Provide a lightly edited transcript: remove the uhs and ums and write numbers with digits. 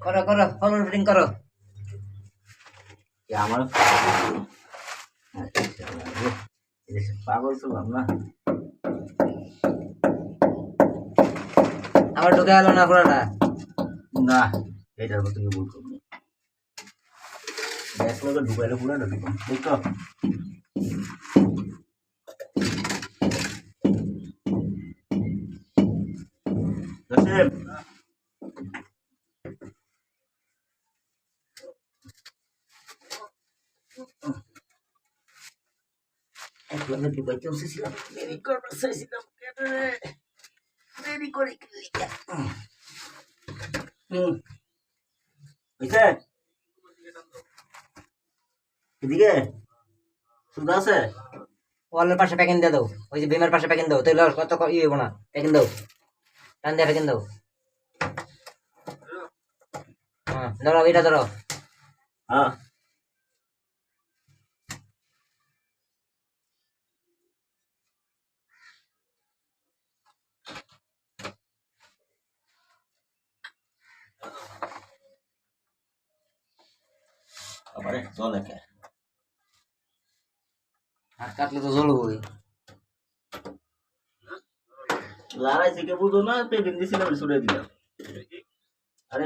করো করো ফলন ফিটিং করো। আমার পাগল ছিলাম না। আবার ঢুকে গেল না পুরোটা। না এটার মতো কি ভুল করবো, গ্যাস লোকে ঢুকাইলে পুরো ঢুকতাম বুঝতো। জসিম একলামে ঢুকাইতে বসেছিলাম, দেরি করবার চাইছিলাম দেরি করে বুঝছে এদিকে সুদা আছে। ওয়ালের পাশে প্যাকিং দিয়ে দাও, ওই যে বিমের পাশে প্যাকিং দাও, তাহলে কত ইয়ে হবো না। প্যাকিং দাও, টান দিয়ে প্যাকিং দাও। হ্যাঁ ধরো এটা ধরো। হ্যাঁ আবারে জলে কে হাত কাটলে তো জ্বলবই। লড়াই থেকে বুঝো না, পেবিন দিছিলাম ছুড়ে দিলাম। আরে